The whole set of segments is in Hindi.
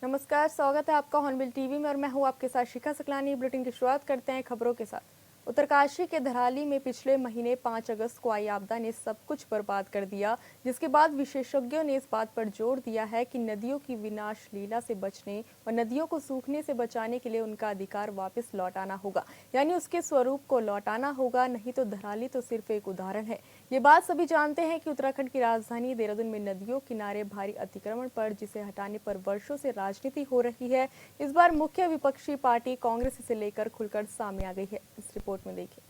नमस्कार, स्वागत है आपका हॉर्नबिल टीवी में और मैं हूं आपके साथ शिखा सकलानी। बुलेटिन की शुरुआत करते हैं खबरों के साथ। उत्तरकाशी के धराली में पिछले महीने 5 अगस्त को आई आपदा ने सब कुछ बर्बाद कर दिया, जिसके बाद विशेषज्ञों ने इस बात पर जोर दिया है कि नदियों की विनाश लीला से बचने और नदियों को सूखने से बचाने के लिए उनका अधिकार वापस लौटाना होगा, यानी उसके स्वरूप को लौटाना होगा। नहीं तो धराली तो सिर्फ एक उदाहरण है। ये बात सभी जानते हैं कि उत्तराखंड की राजधानी देहरादून में नदियों किनारे भारी अतिक्रमण पर जिसे हटाने पर वर्षों से राजनीति हो रही है, इस बार मुख्य विपक्षी पार्टी कांग्रेस इसे लेकर खुलकर सामने आ गई है। इस रिपोर्ट में देखिए।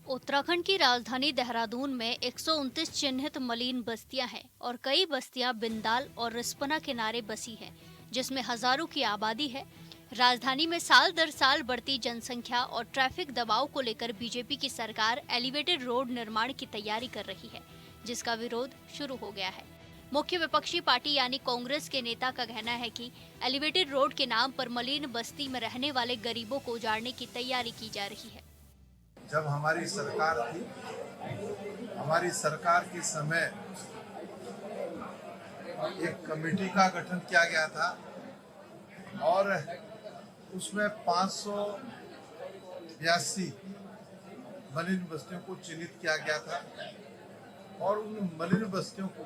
उत्तराखंड की राजधानी देहरादून में 129 चिन्हित मलिन बस्तियां हैं और कई बस्तियां बिंदाल और रिस्पना किनारे बसी हैं, जिसमें हजारों की आबादी है। राजधानी में साल दर साल बढ़ती जनसंख्या और ट्रैफिक दबाव को लेकर बीजेपी की सरकार एलिवेटेड रोड निर्माण की तैयारी कर रही है, जिसका विरोध शुरू हो गया है। मुख्य विपक्षी पार्टी यानी कांग्रेस के नेता का कहना है कि एलिवेटेड रोड के नाम पर मलिन बस्ती में रहने वाले गरीबों को उजाड़ने की तैयारी की जा रही है। जब हमारी सरकार थी, हमारी सरकार के समय एक कमेटी का गठन किया गया था और उसमें 582 मलिन बस्तियों को चिन्हित किया गया था और उन मलिन बस्तियों को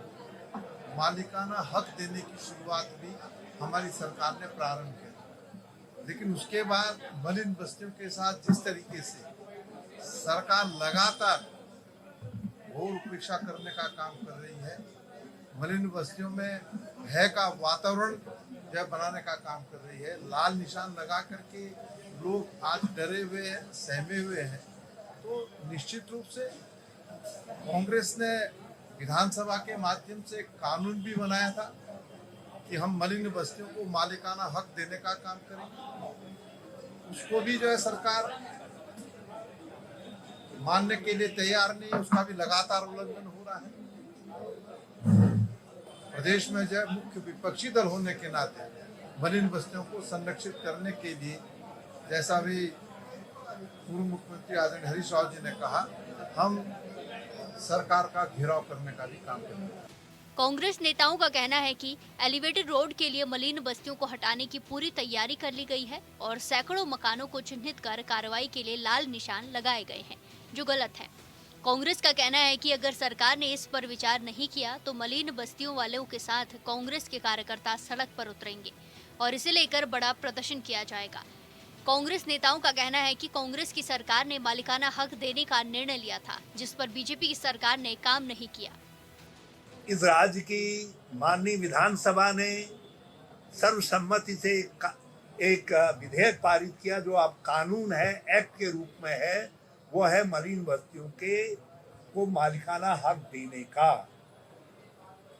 मालिकाना हक देने की शुरुआत भी हमारी सरकार ने प्रारंभ किया। लेकिन उसके बाद मलिन बस्तियों के साथ जिस तरीके से सरकार लगातार घोर उपेक्षा करने का काम कर रही है, मलिन बस्तियों में भय का वातावरण जो बनाने का काम कर रही है, लाल निशान लगा करके लोग आज डरे हुए हैं, सहमे हुए हैं, तो निश्चित रूप से कांग्रेस ने विधानसभा के माध्यम से एक कानून भी बनाया था कि हम मलिन बस्तियों को मालिकाना हक देने का काम करेंगे। उसको भी जो है सरकार मानने के लिए तैयार नहीं है, उसका भी लगातार उल्लंघन हो रहा है। प्रदेश में जो मुख्य विपक्षी दल होने के नाते मलिन बस्तियों को संरक्षित करने के लिए, जैसा भी पूर्व मुख्यमंत्री आदरणीय हरीश राव जी ने कहा, हम सरकार का घेराव करने का भी काम करेंगे। कांग्रेस नेताओं का कहना है कि एलिवेटेड रोड के लिए मलिन बस्तियों को हटाने की पूरी तैयारी कर ली गई है और सैकड़ों मकानों को चिन्हित कर कार्रवाई के लिए लाल निशान लगाए गए हैं, जो गलत है। कांग्रेस का कहना है कि अगर सरकार ने इस पर विचार नहीं किया तो मलिन बस्तियों वालों के साथ कांग्रेस के कार्यकर्ता सड़क पर उतरेंगे और इसे लेकर बड़ा प्रदर्शन किया जाएगा। कांग्रेस नेताओं का कहना है कि कांग्रेस की सरकार ने मालिकाना हक देने का निर्णय लिया था, जिस पर बीजेपी की सरकार ने काम नहीं किया। इस राज्य की माननीय विधानसभा ने सर्वसम्मति से एक विधेयक पारित किया, जो अब कानून है, एक्ट के रूप में है। वो है मलिन बस्तियों को मालिकाना हक देने का।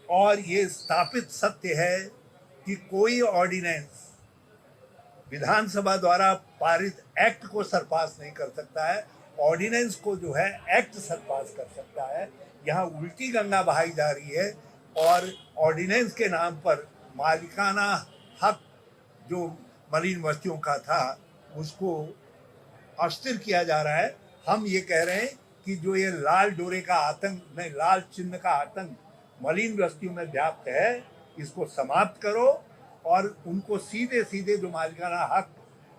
और ये स्थापित सत्य है कि कोई ऑर्डिनेंस विधानसभा द्वारा पारित एक्ट को सरपास नहीं कर सकता है। ऑर्डिनेंस को जो है एक्ट सरपास कर सकता है। यहाँ उल्टी गंगा बहाई जा रही है और ऑर्डिनेंस के नाम पर मालिकाना हक जो मलिन बस्तियों का था उसको अस्थिर किया जा रहा है। हम ये कह रहे हैं कि जो ये लाल डोरे का आतंक, नहीं लाल चिन्ह का आतंक मलिन बस्तियों में व्याप्त है, इसको समाप्त करो और उनको सीधे सीधे जो मालिकाना हक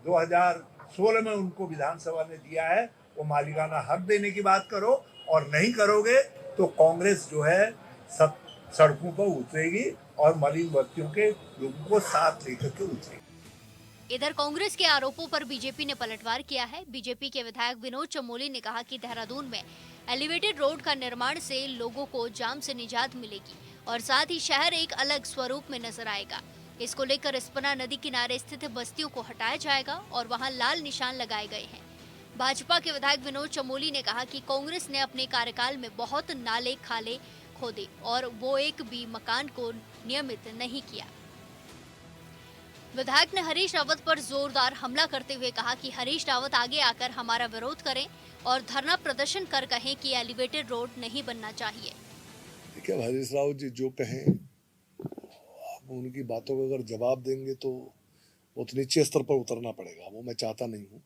2016 में उनको विधानसभा ने दिया है, वो मालिकाना हक देने की बात करो। और नहीं करोगे तो कांग्रेस जो है सब सड़कों पर उतरेगी और मलिन बस्तियों के लोगों को साथ लेकर के उतरेगी। इधर कांग्रेस के आरोपों पर बीजेपी ने पलटवार किया है। बीजेपी के विधायक विनोद चमोली ने कहा कि देहरादून में एलिवेटेड रोड का निर्माण से लोगों को जाम से निजात मिलेगी और साथ ही शहर एक अलग स्वरूप में नजर आएगा। इसको लेकर रिस्पना नदी किनारे स्थित बस्तियों को हटाया जाएगा और वहां लाल निशान लगाए गए हैं। भाजपा के विधायक विनोद चमोली ने कहा कि कांग्रेस ने अपने कार्यकाल में बहुत नाले खाले खोदे और वो एक भी मकान को नियमित नहीं किया। विधायक ने हरीश रावत पर जोरदार हमला करते हुए कहा कि हरीश रावत आगे आकर हमारा विरोध करें और धरना प्रदर्शन कर कहें कि एलिवेटेड रोड नहीं बनना चाहिए। देखिए, हरीश रावत जी जो कहें, उनकी बातों का अगर जवाब देंगे तो बहुत नीचे स्तर पर उतरना पड़ेगा। वो मैं चाहता नहीं हूँ।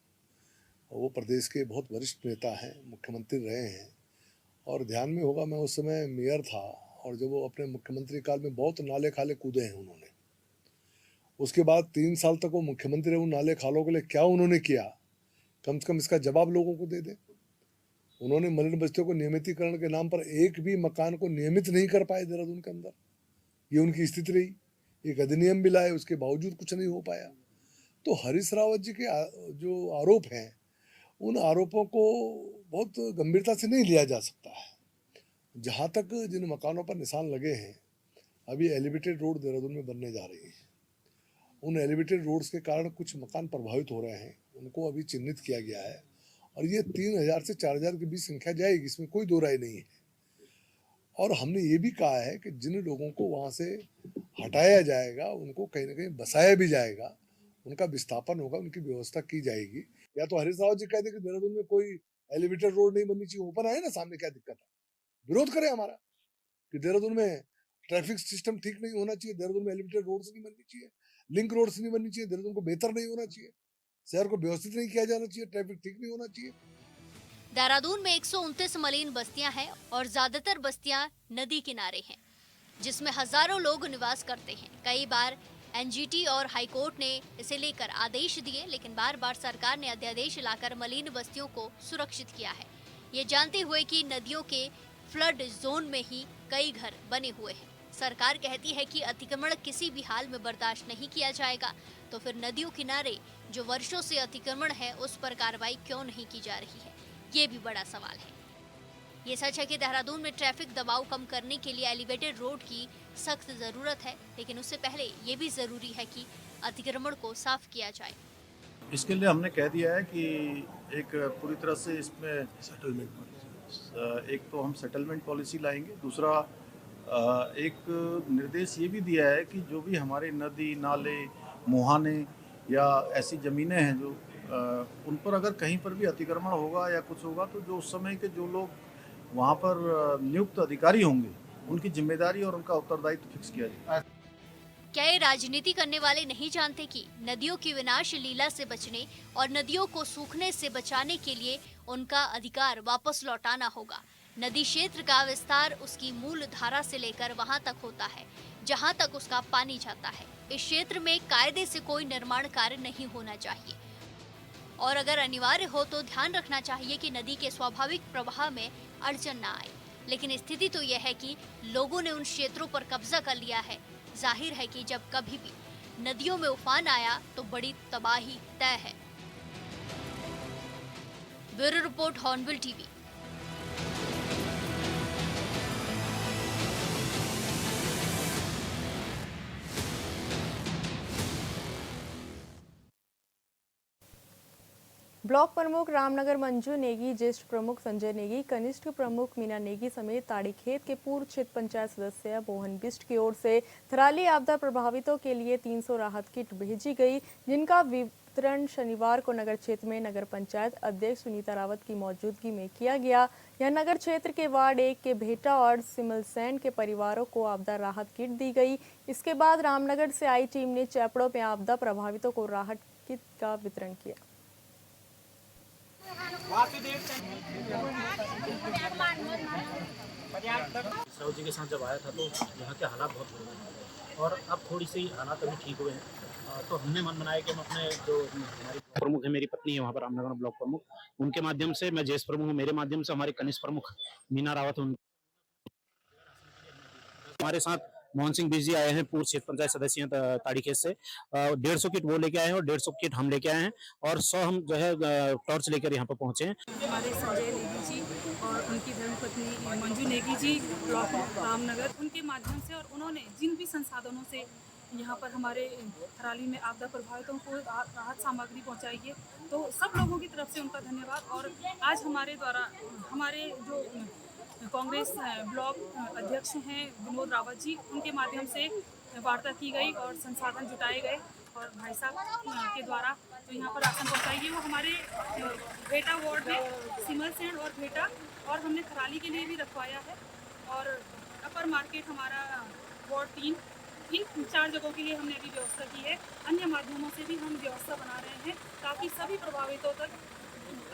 वो प्रदेश के बहुत वरिष्ठ नेता हैं, मुख्यमंत्री रहे हैं। और ध्यान में होगा, मैं उस समय मेयर था, और जब वो अपने मुख्यमंत्री काल में बहुत नाले खाले कूदे हैं उन्होंने। उसके बाद 3 साल तक वो मुख्यमंत्री रहे, उन नाले खालों के लिए क्या उन्होंने किया, कम से कम इसका जवाब लोगों को दे दें। उन्होंने मलिन बस्तियों को नियमितीकरण के नाम पर एक भी मकान को नियमित नहीं कर पाए देहरादून के अंदर। ये उनकी स्थिति रही। एक अधिनियम भी लाए, उसके बावजूद कुछ नहीं हो पाया। तो हरीश रावत जी के जो आरोप हैं, उन आरोपों को बहुत गंभीरता से नहीं लिया जा सकता है। जहाँ तक जिन मकानों पर निशान लगे हैं, अभी एलिवेटेड रोड देहरादून में बनने जा रही है। उन एलिवेटेड रोड्स के कारण कुछ मकान प्रभावित हो रहे हैं, उनको अभी चिन्हित किया गया है। और ये 3000 से 4000 के बीच संख्या जाएगी, इसमें कोई दो राय नहीं है। और हमने ये भी कहा है कि जिन लोगों को वहाँ से हटाया जाएगा, उनको कहीं ना कहीं बसाया भी जाएगा, उनका विस्थापन होगा, उनकी व्यवस्था की जाएगी। या तो हरीश रावत जी कहते कि देहरादून में कोई एलिवेटेड रोड नहीं बननी चाहिए, ओपन आए ना सामने, क्या दिक्कत है? विरोध करें हमारा कि देहरादून में ट्रैफिक सिस्टम ठीक नहीं होना चाहिए, देहरादून में एलिवेटेड रोड नहीं बननी चाहिए, लिंक रोड्स नहीं बननी चाहिए, देहरादून को बेहतर नहीं होना चाहिए, शहर को व्यवस्थित नहीं किया जाना चाहिए, ट्रैफिक ठीक नहीं होना चाहिए। देहरादून में 129 मलिन बस्तियां हैं और ज्यादातर बस्तियां नदी किनारे हैं, जिसमें हजारों लोग निवास करते हैं। कई बार एनजीटी और हाईकोर्ट ने इसे लेकर आदेश दिए, लेकिन बार बार सरकार ने अध्यादेश लाकर मलिन बस्तियों को सुरक्षित किया है, ये जानते हुए कि नदियों के फ्लड जोन में ही कई घर बने हुए हैं। सरकार कहती है कि अतिक्रमण किसी भी हाल में बर्दाश्त नहीं किया जाएगा, तो फिर नदियों किनारे जो वर्षों से अतिक्रमण है, उस पर कार्रवाई क्यों नहीं की जा रही है, ये भी बड़ा सवाल है। ये सच है कि देहरादून में ट्रैफिक दबाव कम करने के लिए एलिवेटेड रोड की सख्त जरूरत है, लेकिन उससे पहले ये भी जरूरी है कि अतिक्रमण को साफ किया जाए। इसके लिए हमने कह दिया है कि एक पूरी तरह से इसमें सेटलमेंट पॉलिसी, एक तो हम सेटलमेंट पॉलिसी लाएंगे, दूसरा एक निर्देश ये भी दिया है कि जो भी हमारे नदी नाले मुहाने या ऐसी ज़मीनें हैं जो उन पर अगर कहीं पर भी अतिक्रमण होगा या कुछ होगा, तो जो उस समय के जो लोग वहाँ पर नियुक्त अधिकारी होंगे, उनकी जिम्मेदारी और उनका उत्तरदायित्व फिक्स किया जाए। क्या ये राजनीति करने वाले नहीं जानते कि नदियों की विनाश लीला से बचने और नदियों को सूखने से बचाने के लिए उनका अधिकार वापस लौटाना होगा। नदी क्षेत्र का विस्तार उसकी मूल धारा से लेकर वहां तक होता है जहां तक उसका पानी जाता है। इस क्षेत्र में कायदे से कोई निर्माण कार्य नहीं होना चाहिए, और अगर अनिवार्य हो तो ध्यान रखना चाहिए कि नदी के स्वाभाविक प्रवाह में अड़चन न आए। लेकिन स्थिति तो यह है कि लोगों ने उन क्षेत्रों पर कब्जा कर लिया है। जाहिर है कि जब कभी भी नदियों में उफान आया तो बड़ी तबाही तय है। Bureau report, Hornbill TV. Block प्रमुख रामनगर मंजू नेगी, ज्येष्ठ प्रमुख संजय नेगी, कनिष्ठ प्रमुख मीना नेगी समेत ताड़ीखेत के पूर्व क्षेत्र पंचायत सदस्य मोहन बिष्ट की ओर से थराली आपदा प्रभावितों के लिए 300 राहत किट भेजी गई, जिनका वितरण शनिवार को नगर क्षेत्र में नगर पंचायत अध्यक्ष सुनीता रावत की मौजूदगी में किया गया। यह नगर क्षेत्र के वार्ड 1 के भेटा और सिमलसैन के परिवारों को आपदा राहत किट दी गई। इसके बाद रामनगर से आई टीम ने चैपड़ों में आपदा प्रभावितों को राहत किट का वितरण किया। राव जी के साथ जब आया था तो यहाँ के हालात बहुत बुरे हैं और अब थोड़ी सी हालात अभी ठीक हुए हैं। तो हमने मन बनाया कि हम अपने जो हमारी प्रमुख है, मेरी पत्नी है वहाँ पर रामनगर ब्लॉक प्रमुख, उनके माध्यम से, मैं ज्येष्ठ प्रमुख हूँ, मेरे माध्यम से हमारे कनिष्ठ प्रमुख मीना रावत हमारे साथ मोहन सिंह बिष्ट जी आए हैं, पूर्व क्षेत्र पंचायत सदस्य ताड़ीखेत से। 150 किट वो लेके आए हैं और 150 किट हम लेके आए हैं और 100 हम जो है टॉर्च लेकर यहाँ पर पहुंचे हैं। हमारे संजय नेगी जी और उनकी धर्मपत्नी मंजू नेगी जी ब्लॉक रामनगर, उनके माध्यम से और उन्होंने जिन भी संसाधनों से यहाँ पर हमारे थराली में आपदा प्रभावितों को राहत सामग्री पहुँचाई है, तो सब लोगों की तरफ से उनका धन्यवाद। और आज हमारे द्वारा हमारे जो कांग्रेस ब्लॉक अध्यक्ष हैं विनोद रावत जी, उनके माध्यम से वार्ता की गई और संसाधन जुटाए गए और भाई साहब के द्वारा जो यहाँ पर राशन पहुँचाई है वो हमारे भेटा वार्ड में सिमलसैन और भेटा और हमने थराली के लिए भी रखवाया है। और अपर मार्केट हमारा वार्ड 3, इन 4 जगहों के लिए हमने अभी व्यवस्था की है। अन्य माध्यमों से भी हम व्यवस्था बना रहे हैं ताकि सभी प्रभावितों तक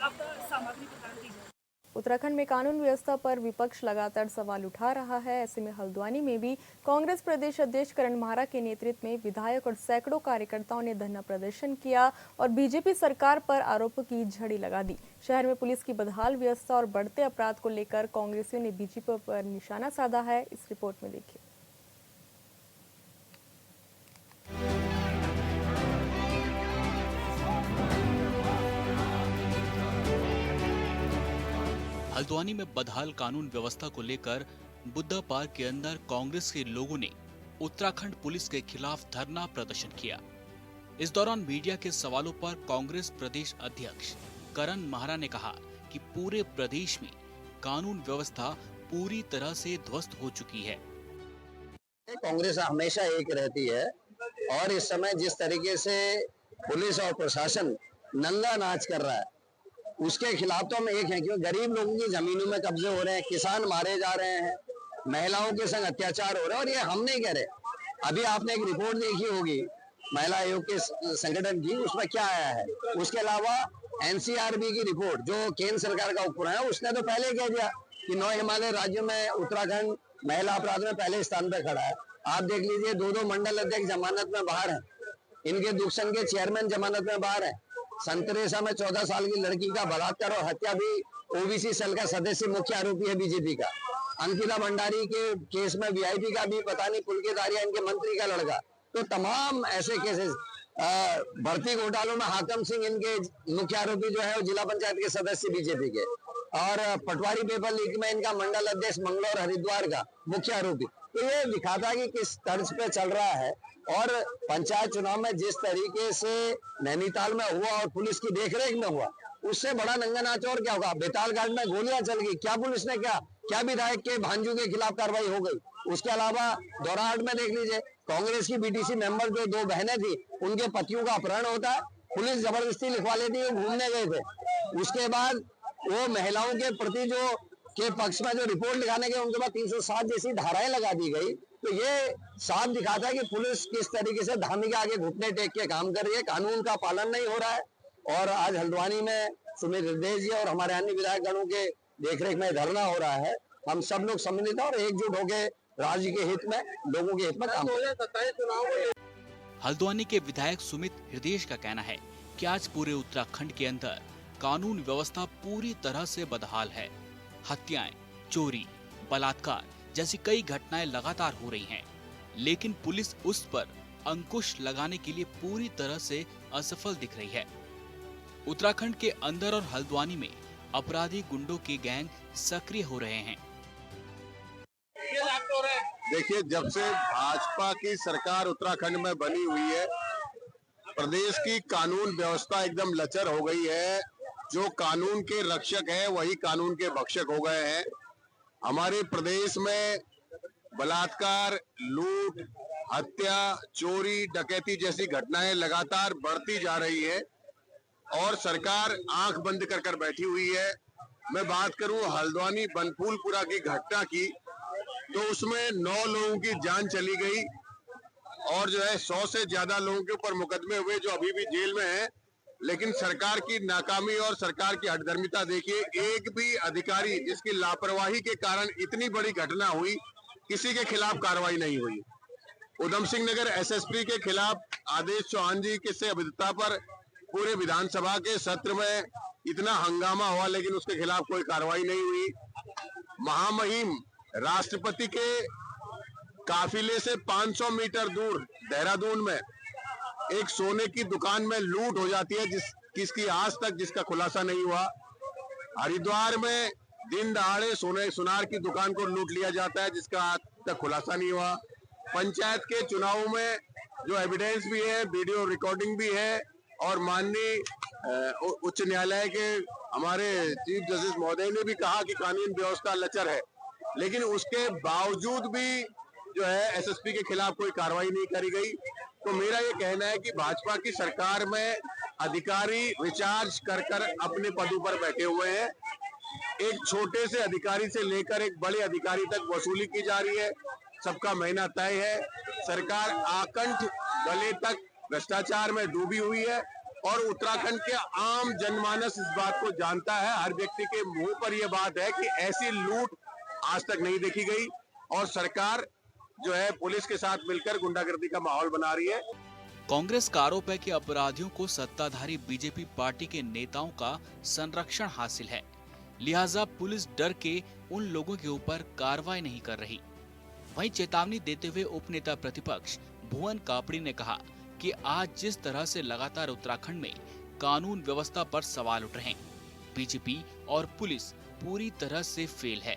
आपदा सामग्री प्रदान की जाए। उत्तराखंड में कानून व्यवस्था पर विपक्ष लगातार सवाल उठा रहा है। ऐसे में हल्द्वानी में भी कांग्रेस प्रदेश अध्यक्ष करण माहरा के नेतृत्व में विधायक और सैकड़ों कार्यकर्ताओं ने धरना प्रदर्शन किया और बीजेपी सरकार पर आरोपों की झड़ी लगा दी। शहर में पुलिस की बदहाल व्यवस्था और बढ़ते अपराध को लेकर कांग्रेसियों ने बीजेपी पर निशाना साधा है। इस रिपोर्ट में देखिए। हल्द्वानी में बदहाल कानून व्यवस्था को लेकर बुद्धा पार्क के अंदर कांग्रेस के लोगों ने उत्तराखंड पुलिस के खिलाफ धरना प्रदर्शन किया। इस दौरान मीडिया के सवालों पर कांग्रेस प्रदेश अध्यक्ष करण माहरा ने कहा कि पूरे प्रदेश में कानून व्यवस्था पूरी तरह से ध्वस्त हो चुकी है। कांग्रेस हमेशा एक रहती है और इस समय जिस तरीके से पुलिस और प्रशासन नंगा नाच कर रहा है उसके खिलाफ तो हम एक हैं, क्योंकि गरीब लोगों की जमीनों में कब्जे हो रहे हैं, किसान मारे जा रहे हैं, महिलाओं के संग अत्याचार हो रहे हैं। और ये हम नहीं कह रहे। अभी आपने एक रिपोर्ट देखी होगी महिला आयोग के संगठन की, उसमें क्या आया है। उसके अलावा एनसीआरबी की रिपोर्ट जो केंद्र सरकार का उपक्रम है, उसने तो पहले कह दिया कि 9 हिमालय राज्यों में उत्तराखंड महिला अपराध में पहले स्थान पर खड़ा है। आप देख लीजिए 2 मंडल अध्यक्ष जमानत में बाहर हैं, इनके दुख संघ के चेयरमैन जमानत में बाहर है। संतरेसा में 14 साल की लड़की का बलात्कार और हत्या भी ओबीसी सेल का सदस्य मुख्य आरोपी है बीजेपी का। अंकिता भंडारी के केस में वीआईपी का भी पता नहीं पुलकेदारिया इनके मंत्री का लड़का। तो तमाम ऐसे केसेस, भर्ती घोटालों में हाकम सिंह इनके मुख्य आरोपी जो है वो जिला पंचायत के सदस्य बीजेपी के, और पटवारी पेपर लीक में इनका मंडल अध्यक्ष मंगलौर हरिद्वार का मुख्य आरोपी। तो ये दिखाता है कि किस तर्ज पे चल रहा है। और पंचायत चुनाव में जिस तरीके से नैनीताल में हुआ और पुलिस की देखरेख में हुआ, उससे बड़ा नंगा नाच और क्या होगा। बेताल घाट में गोलियां चल गई, क्या पुलिस ने क्या विधायक के भांजू के खिलाफ कार्रवाई हो गई। उसके अलावा दौराहाट में देख लीजिए, कांग्रेस की बीटीसी मेंबर जो 2 बहनें थी, उनके पतियों का अपहरण होता है, पुलिस जबरदस्ती लिखवा लेती है, घूमने गए थे। उसके बाद वो महिलाओं के प्रति जो के पक्ष में जो रिपोर्ट लिखाने के उनके बाद 307 जैसी धाराएं लगा दी गई। तो ये साफ दिखाता है कि पुलिस किस तरीके से धामी के आगे घुटने टेक के काम कर रही है, कानून का पालन नहीं हो रहा है। और आज हल्द्वानी में सुमित हृदय जी और हमारे अन्य विधायकगणों के देखरेख में धरना हो रहा है। हम सब लोग सम्मिलित और एकजुट होकर राज्य के हित में, लोगों के हित में काम करें। हल्द्वानी के विधायक सुमित हृदय का कहना है कि आज पूरे उत्तराखंड के अंदर कानून व्यवस्था पूरी तरह से बदहाल है। हत्याएं, चोरी, बलात्कार जैसी कई घटनाएं लगातार हो रही हैं, लेकिन पुलिस उस पर अंकुश लगाने के लिए पूरी तरह से असफल दिख रही है। उत्तराखंड के अंदर और हल्द्वानी में अपराधी गुंडों के गैंग सक्रिय हो रहे हैं। देखिए, जब से भाजपा की सरकार उत्तराखंड में बनी हुई है, प्रदेश की कानून व्यवस्था एकदम लचर हो गई है। जो कानून के रक्षक हैं वही कानून के भक्षक हो गए हैं। हमारे प्रदेश में बलात्कार, लूट, हत्या, चोरी, डकैती जैसी घटनाएं लगातार बढ़ती जा रही है और सरकार आंख बंद कर कर बैठी हुई है। मैं बात करूं हल्द्वानी बनफूलपुरा की घटना की, तो उसमें 9 लोगों की जान चली गई और जो है 100 से ज्यादा लोगों के ऊपर मुकदमे हुए जो अभी भी जेल में हैं। लेकिन सरकार की नाकामी और सरकार की हठधर्मिता देखिए, एक भी अधिकारी जिसकी लापरवाही के कारण इतनी बड़ी घटना हुई, किसी के खिलाफ कार्रवाई नहीं हुई। उधम सिंह नगर एसएसपी के खिलाफ आदेश चौहान जी के से अभिनेता पर पूरे विधानसभा के सत्र में इतना हंगामा हुआ, लेकिन उसके खिलाफ कोई कार्रवाई नहीं हुई। महामहिम राष्ट्रपति के काफिले से 500 मीटर दूर देहरादून में एक सोने की दुकान में लूट हो जाती है, किसकी आज तक जिसका खुलासा नहीं हुआ। हरिद्वार में दिन दहाड़े सुनार की दुकान को लूट लिया जाता है, जिसका आज तक खुलासा नहीं हुआ। पंचायत के चुनावों में जो एविडेंस भी है, वीडियो रिकॉर्डिंग भी है और माननीय उच्च न्यायालय के हमारे चीफ जस्टिस महोदय ने भी कहा कि कानून व्यवस्था लचर है, लेकिन उसके बावजूद भी जो है एसएसपी के खिलाफ कोई कार्रवाई नहीं करी गई। तो मेरा ये कहना है कि भाजपा की सरकार में अधिकारी रिचार्ज कर कर अपने पदों पर बैठे हुए हैं। एक छोटे से अधिकारी से लेकर एक बड़े अधिकारी तक वसूली की जा रही है, सबका महीना तय है। सरकार आकंठ गले तक भ्रष्टाचार में डूबी हुई है और उत्तराखंड के आम जनमानस इस बात को जानता है। हर व्यक्ति के मुंह पर यह बात है कि ऐसी लूट आज तक नहीं देखी गई और सरकार जो है पुलिस के साथ मिलकर गुंडागर्दी का माहौल बना रही है। कांग्रेस का आरोप है कि अपराधियों को सत्ताधारी बीजेपी पार्टी के नेताओं का संरक्षण हासिल है, लिहाजा पुलिस डर के उन लोगों के ऊपर कार्रवाई नहीं कर रही। वहीं चेतावनी देते हुए उपनेता प्रतिपक्ष भुवन कापड़ी ने कहा कि आज जिस तरह से लगातार उत्तराखंड में कानून व्यवस्था पर सवाल उठ रहे हैं, बीजेपी और पुलिस पूरी तरह से फेल है।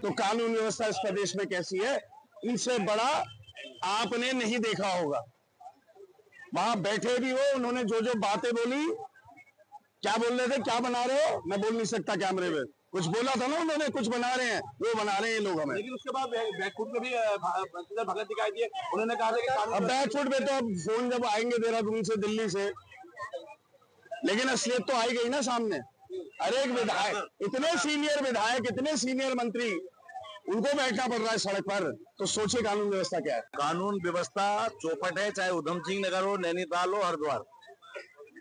तो कानून व्यवस्था इस प्रदेश में कैसी है, इनसे बड़ा आपने नहीं देखा होगा। वहां बैठे भी हो, उन्होंने जो जो बातें बोली, क्या बोल रहे थे, क्या बना रहे हो, मैं बोल नहीं सकता कैमरे में। कुछ बोला था ना उन्होंने, कुछ बना रहे हैं, वो बना रहे हैं लोग हमें। लेकिन उसके बाद बैकफुट में भी भगत दिखाई दिए। उन्होंने कहा कि अब बैकफुट में तो अब फोन जब आएंगे देहरादून से, दिल्ली से, लेकिन असलियत तो आई गई ना सामने। अरे एक विधायक, इतने सीनियर विधायक, इतने सीनियर मंत्री, उनको बैठना पड़ रहा है सड़क पर, तो सोचिए कानून व्यवस्था क्या है। कानून व्यवस्था चौपट है, चाहे उधम सिंह नगर हो, नैनीताल हो, हरिद्वार,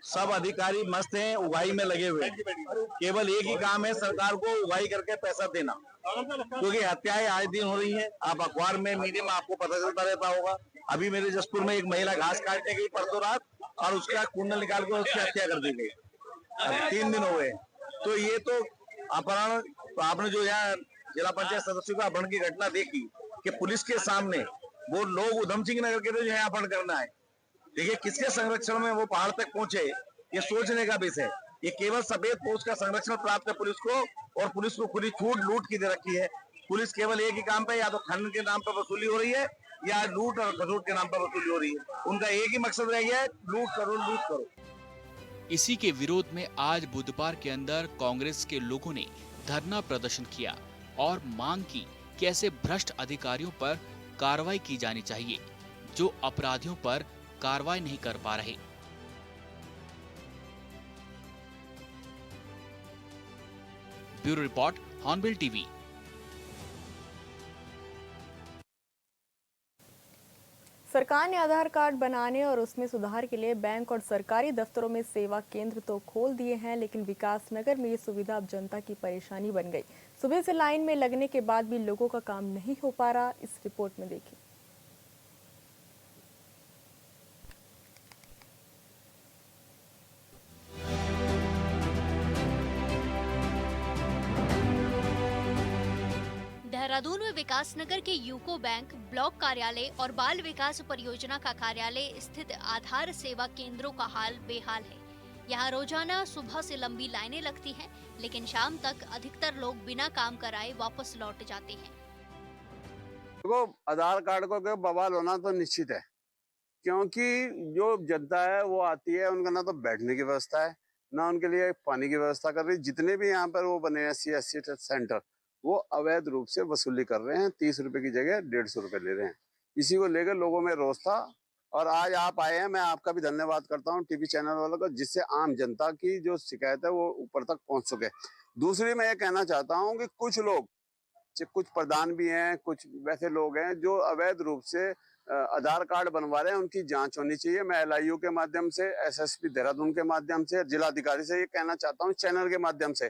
सब अधिकारी मस्त हैं, उगाही में लगे हुए। केवल एक ही काम है सरकार को, उगाही करके पैसा देना, क्योंकि हत्याएं आए दिन हो रही हैं। आप अखबार में, मीडिया में आपको पता चलता रहता होगा। अभी मेरे जसपुर में एक महिला घास काटने गई परसों रात, और उसका कुंडल निकाल कर उसकी हत्या कर दी गई। अब 3 दिन हो गए। तो ये तो अपहरण, आपने जो यहाँ जिला पंचायत सदस्यों का अपहरण की घटना देखी कि पुलिस के सामने वो लोग उधम सिंह नगर के थे जो यहाँ अपहरण करना है। देखिए किसके संरक्षण में वो पहाड़ तक पहुंचे, ये सोचने का विषय। ये केवल सफेद पोस्ट का संरक्षण प्राप्त है पुलिस को, और पुलिस को खुली छूट लूट की दे रखी है। पुलिस केवल एक ही काम पे, या तो खनन के नाम पर वसूली हो रही है, या लूट और खसोट के नाम पर वसूली हो रही है। उनका एक ही मकसद रह गया है, लूट करो, लूट करो। इसी के विरोध में आज बुधवार के अंदर कांग्रेस के लोगों ने धरना प्रदर्शन किया और मांग की कि ऐसे भ्रष्ट अधिकारियों पर कार्रवाई की जानी चाहिए जो अपराधियों पर कार्रवाई नहीं कर पा रहे। Bureau report, Hornbill TV. सरकार ने आधार कार्ड बनाने और उसमें सुधार के लिए बैंक और सरकारी दफ्तरों में सेवा केंद्र तो खोल दिए हैं, लेकिन विकास नगर में ये सुविधा अब जनता की परेशानी बन गई। सुबह से लाइन में लगने के बाद भी लोगों का काम नहीं हो पा रहा। इस रिपोर्ट में देखिए। देहरादून में विकास नगर के यूको बैंक, ब्लॉक कार्यालय और बाल विकास परियोजना का कार्यालय स्थित आधार सेवा केंद्रों का हाल बेहाल है। यहाँ रोजाना सुबह से लंबी लाइनें लगती हैं, लेकिन शाम तक अधिकतर लोग बिना काम कराए वापस लौट जाते हैं। देखो, आधार कार्ड को बवाल होना तो निश्चित है, क्योंकि जो जनता है वो आती है, उनका ना तो बैठने की व्यवस्था है, ना उनके लिए पानी की व्यवस्था कर रही। जितने भी यहाँ पर वो बने हैं CSC सेंटर, वो अवैध रूप से वसूली कर रहे हैं। 30 रुपए की जगह 150 रुपए ले रहे हैं। इसी को लेकर लोगों में रोष था, और आज आप आए हैं। मैं आपका भी धन्यवाद करता हूं, टीवी चैनल वालों का, जिससे आम जनता की जो शिकायत है वो ऊपर तक पहुंच सके। दूसरी मैं ये कहना चाहता हूं कि कुछ लोग, कुछ प्रधान भी हैं, कुछ वैसे लोग हैं जो अवैध रूप से आधार कार्ड बनवा रहे हैं, उनकी जांच होनी चाहिए। मैं LIU के माध्यम से, SSP देहरादून के माध्यम से, जिलाधिकारी से ये कहना चाहता हूँ, चैनल के माध्यम से,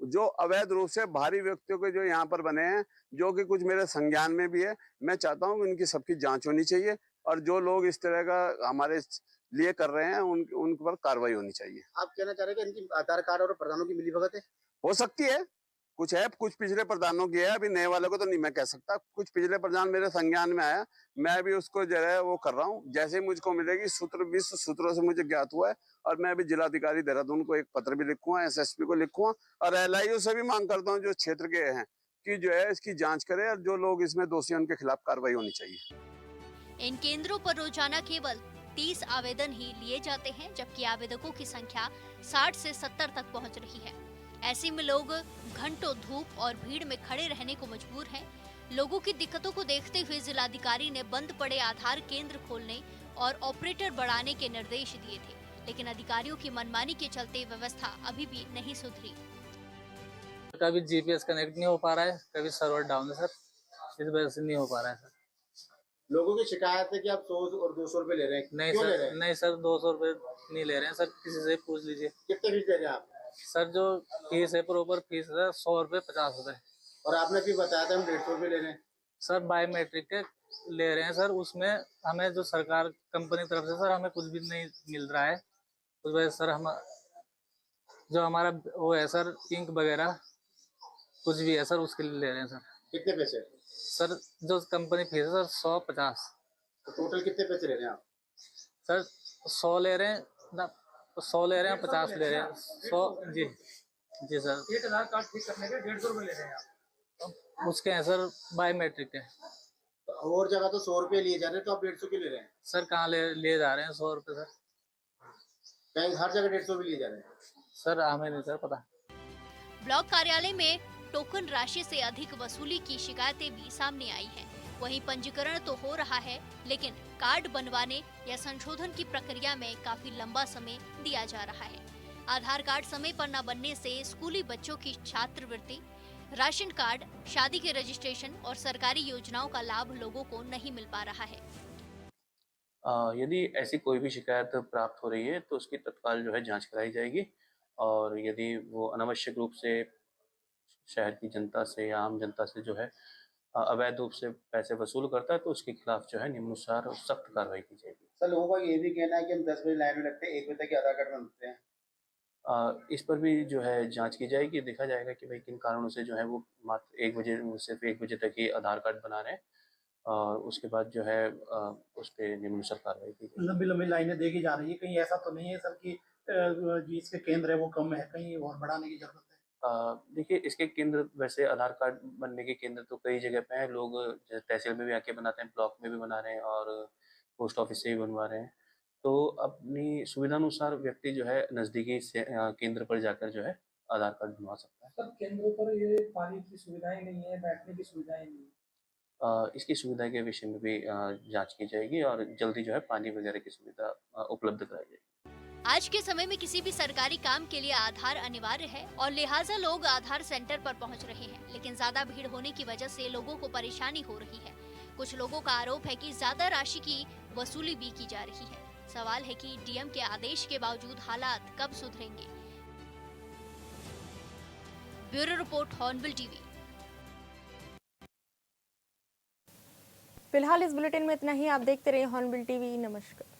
जो अवैध रूप से भारी व्यक्तियों के जो यहाँ पर बने हैं, जो कि कुछ मेरे संज्ञान में भी है, मैं चाहता हूँ कि उनकी सबकी जांच होनी चाहिए, और जो लोग इस तरह का हमारे लिए कर रहे हैं उन पर कार्रवाई होनी चाहिए। आप कहना चाह रहे हैं कि इनकी आधार कार्ड और प्रधानों की मिलीभगत है? हो सकती है, कुछ है, कुछ पिछले प्रधानों की है, अभी नए वाले को तो नहीं मैं कह सकता। कुछ पिछले प्रधान मेरे संज्ञान में आया, मैं भी उसको जो है वो कर रहा हूँ। जैसे ही मुझको मिलेगी सूत्र, 20 सूत्रों से मुझे ज्ञात हुआ है, और मैं अभी जिलाधिकारी देहरादून को एक पत्र भी लिखूंगा, SSP को लिखूंगा, और LIU से भी मांग करता हूँ जो क्षेत्र के हैं कि जो है इसकी जांच करे, और जो लोग इसमें दोषी हैं उनके खिलाफ कार्रवाई होनी चाहिए। इन केंद्रों पर रोजाना केवल 30 आवेदन ही लिए जाते हैं, जबकि आवेदकों की संख्या 60 से 70 तक पहुंच रही है। ऐसे में लोग घंटों धूप और भीड़ में खड़े रहने को मजबूर हैं। लोगों की दिक्कतों को देखते हुए जिलाधिकारी ने बंद पड़े आधार केंद्र खोलने और ऑपरेटर बढ़ाने के निर्देश दिए थे, लेकिन अधिकारियों की मनमानी के चलते व्यवस्था अभी भी नहीं सुधरी। कभी GPS कनेक्ट नहीं हो पा रहा है, कभी सर्वर डाउन है सर, इस वजह से नहीं हो पा रहा है सर। लोगों की शिकायत है कि आप 100 और 200 रुपए ले रहे हैं। नहीं सर, नहीं सर, 200 रुपए नहीं ले रहे हैं सर, किसी से पूछ लीजिए। कितने फीस दे रहे हैं आप? सर जो फीस है प्रॉपर फीस है 100 रुपये 50 रुपये। और आपने भी बताया था हम 150 रुपये ले रहे हैं। सर बायोमेट्रिक के ले रहे हैं सर, उसमें हमें जो सरकार कंपनी की तरफ से सर हमें कुछ भी नहीं मिल रहा है। उस वजह से सर हम जो हमारा वो है सर इंक वगैरह कुछ भी है सर उसके लिए ले रहे हैं सर। कितने पैसे? सर जो कंपनी फीस है सर 150। तो टोटल कितने पैसे ले रहे हैं आप? सर 100 ले रहे हैं ना, 100 ले रहे हैं 50 ले रहे हैं 100 जी जी सर। एक आधार कार्ड ठीक करने के 150 रुपये ले रहे हैं आप। उसके हैं सर बायोमेट्रिक के। तो और जगह तो 100 रुपये लिए जा रहे हैं, तो आप 150 के ले रहे हैं? सर कहाँ ले जा रहे हैं 100 रुपये सर? कहीं हर जगह 150 भी लिए जा रहे हैं? सर हमें नहीं सर पता। ब्लॉक कार्यालय में टोकन राशि से अधिक वसूली की शिकायतें भी सामने आई हैं। वहीं पंजीकरण तो हो रहा है, लेकिन कार्ड बनवाने या संशोधन की प्रक्रिया में काफी लंबा समय दिया जा रहा है। आधार कार्ड समय पर न बनने से स्कूली बच्चों की छात्रवृत्ति, राशन कार्ड, शादी के रजिस्ट्रेशन और सरकारी योजनाओं का लाभ लोगों को नहीं मिल पा रहा है। यदि ऐसी कोई भी शिकायत प्राप्त हो रही है तो उसकी तत्काल जो है जांच कराई जाएगी, और यदि वो अनावश्यक रूप से शहर की जनता से या आम जनता से जो है अवैध रूप से पैसे वसूल करता है तो उसके खिलाफ जो है निम्नानुसार सख्त कार्रवाई की जाएगी। सर लोगों का ये भी कहना है कि हम 10 बजे लाइन में लगते हैं, 1 बजे तक के आधार कार्ड बनते हैं। इस पर भी जो है जांच की जाएगी, देखा जाएगा कि भाई किन कारणों से जो है वो मात्र 1 बजे सिर्फ 1 बजे तक ही आधार कार्ड बना रहे हैं, और उसके बाद जो है उस पर निम्नानुसार कार्रवाई की जाएगी। लंबी लंबी लाइनें देखी जा रही है, कहीं ऐसा तो नहीं है सर कि जिसके केंद्र है वो कम है, कहीं और बढ़ाने की जरूरत है? देखिए इसके केंद्र वैसे आधार कार्ड बनने के केंद्र तो कई जगह पे हैं, लोग जैसे तहसील में भी आके बनाते हैं, ब्लॉक में भी बना रहे हैं और पोस्ट ऑफिस से भी बनवा रहे हैं। तो अपनी सुविधानुसार व्यक्ति जो है नज़दीकी केंद्र पर जाकर जो है आधार कार्ड बनवा सकता है। सर केंद्रों पर ये पानी की सुविधाएं नहीं है, बैठने की सुविधाएं नहीं है। इसकी सुविधा के विषय में भी जांच की जाएगी और जल्दी जो है पानी वगैरह की सुविधा उपलब्ध कराई जाएगी। आज के समय में किसी भी सरकारी काम के लिए आधार अनिवार्य है और लिहाजा लोग आधार सेंटर पर पहुंच रहे हैं, लेकिन ज्यादा भीड़ होने की वजह से लोगों को परेशानी हो रही है। कुछ लोगों का आरोप है कि ज्यादा राशि की वसूली भी की जा रही है। सवाल है कि डीएम के आदेश के बावजूद हालात कब सुधरेंगे। Bureau report Hornbill TV. फिलहाल इस बुलेटिन में इतना ही। आप देखते रहिए हॉर्नबिल टीवी। नमस्कार।